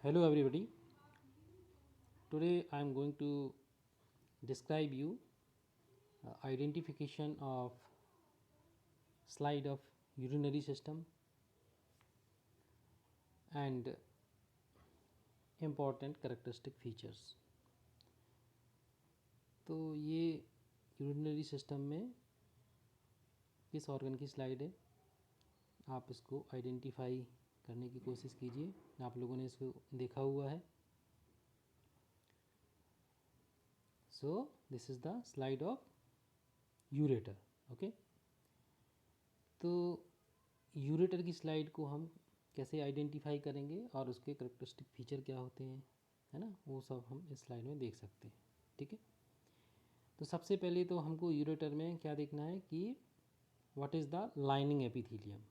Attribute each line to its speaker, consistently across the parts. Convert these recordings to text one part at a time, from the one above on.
Speaker 1: Hello everybody. Today I am going to describe you identification of slide of urinary system and important characteristic features. तो ये urinary system में किस organ की slide है, आप इसको आइडेंटिफाई करने की कोशिश कीजिए। आप लोगों ने इसको देखा हुआ है। So this is the slide of ureter. Okay, तो यूरेटर की स्लाइड को हम कैसे आइडेंटिफाई करेंगे और उसके करेक्टरिस्टिक फीचर क्या होते हैं, है ना, वो सब हम इस स्लाइड में देख सकते हैं। ठीक है, तो सबसे पहले तो हमको यूरेटर में क्या देखना है कि what is the lining epithelium.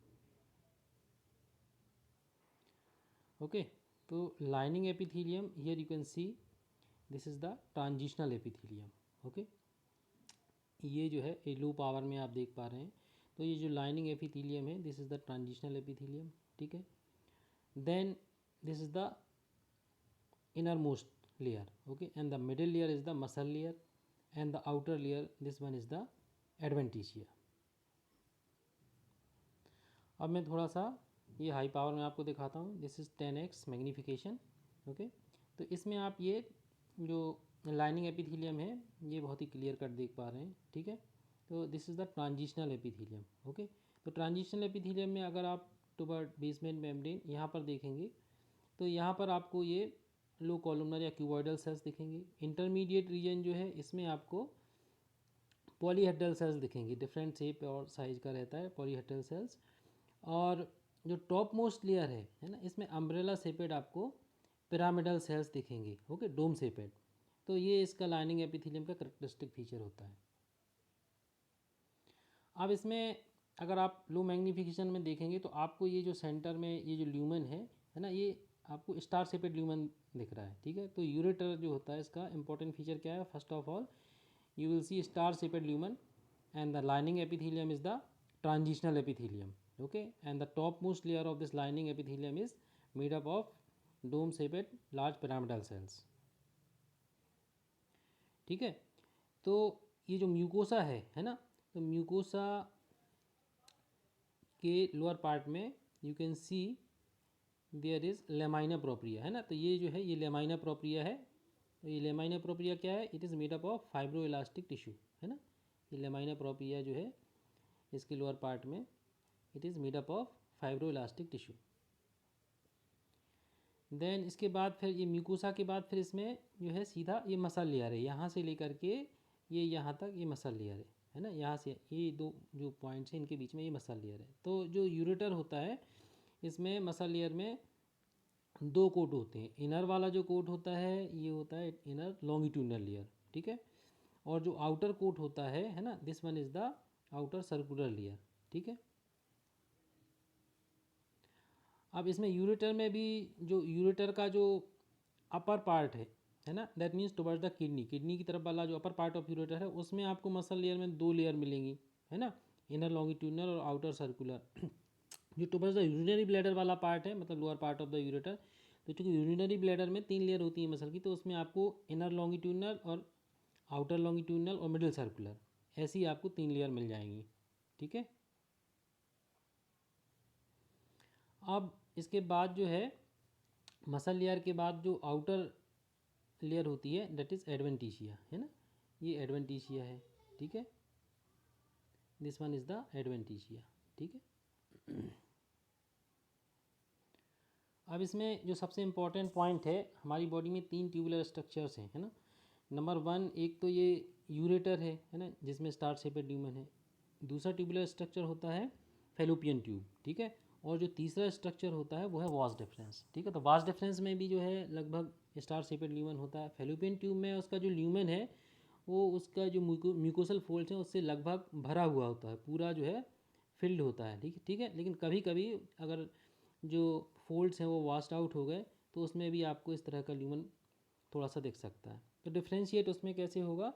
Speaker 1: Okay, तो lining epithelium here you can see this is the transitional epithelium. Okay, ये जो है ये लो पावर में आप देख पा रहे हैं। तो ये जो लाइनिंग एपिथेलियम है this is the transitional epithelium. ठीक है, then this is the innermost layer, okay, and the middle layer is the muscle layer and the outer layer this one is the adventitia। अब मैं थोड़ा सा ये high power में आपको दिखाता हूँ। This is 10x magnification. Okay, तो इसमें आप ये जो लाइनिंग एपिथेलियम है ये बहुत ही क्लियर कट देख पा रहे हैं। ठीक है, तो this is the transitional epithelium. Okay, तो ट्रांजिशनल एपिथेलियम में अगर आप टुवर्ड बेसमेंट मेम्ब्रेन यहाँ पर देखेंगे तो यहाँ पर आपको ये लो कॉलमनर या क्यूबॉइडल सेल्स दिखेंगे। इंटरमीडिएट रीजन जो है इसमें आपको पॉलीहेड्रल सेल्स दिखेंगे, डिफरेंट शेप और साइज का रहता है पॉलीहेड्रल सेल्स। और जो टॉप मोस्ट लेयर है ना, इसमें अम्ब्रेला शेपेड आपको पिरामिडल सेल्स दिखेंगे। ओके, डोम शेपेड। तो ये इसका लाइनिंग एपिथेलियम का करेक्टरिस्टिक फीचर होता है। अब इसमें अगर आप लो मैग्नीफिकेशन में देखेंगे तो आपको ये जो सेंटर में ये जो ल्यूमन है ना, ये आपको स्टार शेपेड ल्यूमन दिख रहा है। ठीक है, तो यूरेटर जो होता है इसका इंपॉर्टेंट फीचर क्या है, first of all you will see star shaped lumen and the lining epithelium is the transitional epithelium। okay, and the topmost layer of this lining epithelium is made up of dome shaped large pyramidal cells। ठीक है, तो ये जो mucosa है ना, तो mucosa के lower part में you can see there is lamina propria, है ना। तो ये जो है ये लेमाइना प्रोप्रिया है। तो ये लेमाइना प्रोप्रिया क्या है, it is made up of fibro elastic tissue, है ना। ये लेमाइना प्रोप्रिया जो है इसके लोअर पार्ट में it is made up of fibro elastic tissue. Then इसके बाद फिर ये म्यूकोसा के बाद फिर इसमें जो है सीधा ये मसल लेयर है, यहाँ से लेकर के ये यहाँ तक ये मसल लेयर है ना। यहाँ से ये दो जो पॉइंट्स हैं इनके बीच में ये मसल लेयर है। तो जो यूरेटर होता है इसमें मसल लेयर में दो कोट होते हैं। इनर वाला जो कोट होता है ये होता है इनर लॉन्गिट्यूडनल लेयर। ठीक है, और जो आउटर कोट होता है ना, this one is the outer circular layer. ठीक है, अब इसमें यूरेटर में भी जो यूरेटर का जो अपर पार्ट है ना, that means towards the kidney की तरफ वाला जो अपर पार्ट ऑफ यूरेटर है उसमें आपको मसल लेयर में दो लेयर मिलेंगी, है ना, इनर लॉन्गिट्यूडनल और आउटर सर्कुलर। जो टुवर्ड्स द यूरिनरी ब्लैडर वाला पार्ट है, मतलब lower part of the ureter, तो चूँकि यूरिनरी ब्लैडर में तीन लेयर होती है मसल की, तो उसमें आपको इनर लॉन्गिट्यूडनल और आउटर लॉन्गिट्यूडनल और मिडिल सर्कुलर ऐसी आपको तीन लेयर मिल जाएंगी। ठीक है, अब इसके बाद जो है मसल लेयर के बाद जो आउटर लेयर होती है दैट इज़ एडवेंटिशिया, है ना। ये एडवेंटिशिया है। ठीक है, this one is the adventitia. ठीक है, अब इसमें जो सबसे इम्पॉर्टेंट पॉइंट है, हमारी बॉडी में तीन ट्यूबुलर स्ट्रक्चर्स हैं, है ना। नंबर वन, एक तो ये यूरेटर है ना, जिसमें स्टार शेपेड ल्यूमन है। दूसरा ट्यूबुलर स्ट्रक्चर होता है फेलोपियन ट्यूब। ठीक है, और जो तीसरा स्ट्रक्चर होता है वो है वास डिफरेंस। ठीक है, तो वास डिफरेंस में भी जो है लगभग स्टार शेपेड ल्यूमन होता है। फेलोपियन ट्यूब में उसका जो ल्यूमन है वो उसका जो म्यूकोसल फोल्ड्स हैं उससे लगभग भरा हुआ होता है, पूरा जो है फिल्ड होता है। ठीक है, लेकिन कभी कभी अगर जो फोल्ड्स हैं वो वास्ट आउट हो गए तो उसमें भी आपको इस तरह का ल्यूमन थोड़ा सा दिख सकता है। तो डिफ्रेंशिएट उसमें कैसे होगा,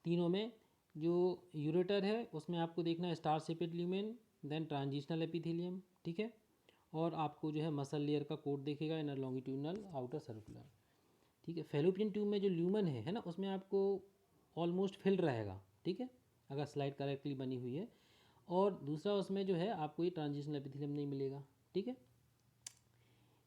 Speaker 1: तीनों में जो यूरेटर है उसमें आपको देखना है star shaped lumen, then transitional epithelium. ठीक है, और आपको जो है मसल लेयर का कोट देखेगा, इनर लॉन्गिट्यूडनल आउटर सर्कुलर। ठीक है, फैलोपियन ट्यूब में जो ल्यूमन है ना, उसमें आपको ऑलमोस्ट फिल्ड रहेगा। ठीक है, अगर स्लाइड करेक्टली बनी हुई है। और दूसरा उसमें जो है आपको ये ट्रांजिशनल एपिथेलियम नहीं मिलेगा। ठीक है,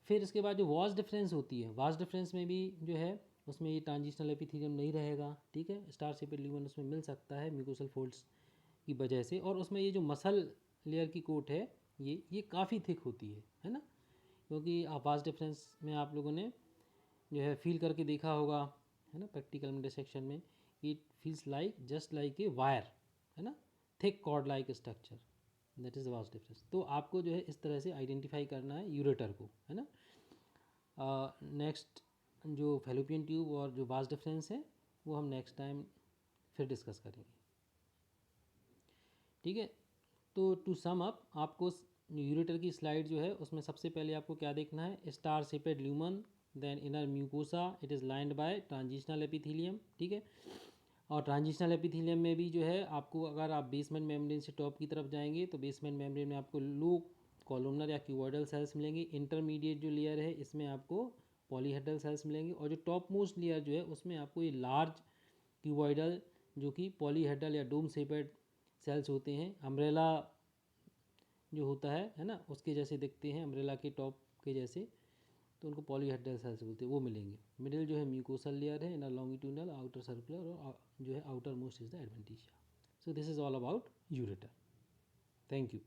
Speaker 1: फिर इसके बाद जो वास डिफरेंस होती है, वास डिफरेंस में भी जो है उसमें ये ट्रांजिशनल एपिथेलियम नहीं रहेगा। ठीक है, स्टार शेपेड ल्यूमन उसमें मिल सकता है म्यूकोसल फोल्ड्स की वजह से। और उसमें ये जो मसल लेयर की कोट है ये काफ़ी थिक होती है ना, क्योंकि वास डिफरेंस में आप लोगों ने जो है फील करके देखा होगा, है ना, प्रैक्टिकल में डिसेक्शन में। It feels like just like a wire, है ना, thick cord like structure, that is was difference. तो आपको जो है इस तरह से आइडेंटिफाई करना है यूरेटर को, है ना। नेक्स्ट जो फैलोपियन ट्यूब और जो वास डिफरेंस है वो हम नेक्स्ट टाइम फिर डिस्कस करेंगे। ठीक है, तो टू सम अप, आपको यूरेटर की स्लाइड जो है उसमें सबसे पहले आपको क्या देखना है, star shaped lumen, then inner mucosa, it is lined by transitional epithelium. ठीक है, और ट्रांजिशनल एपिथेलियम में भी जो है आपको, अगर आप बेसमेंट मेम्ब्रेन से टॉप की तरफ जाएंगे तो बेसमेंट मेम्ब्रेन में आपको लो कॉलमनर या क्यूबॉइडल सेल्स मिलेंगे। इंटरमीडिएट जो लेयर है इसमें आपको पॉलीहेड्रल सेल्स मिलेंगे। और जो टॉप मोस्ट लेयर जो है उसमें आपको ये लार्ज क्यूबॉइडल जो कि पॉलीहेड्रल या डोम शेपेड सेल्स होते हैं, अम्ब्रेला जो होता है ना, उसके जैसे दिखते हैं, अम्ब्रेला के टॉप के जैसे, तो उनको पॉलीहेड्रल सेल्स बोलते हैं, वो मिलेंगे। मिडिल जो है म्यूकोसल लेयर है, इनर लॉन्गिट्यूडनल, आउटर सर्कुलर, और जो है outer most is the adventitia. So this is all about ureter. Thank you.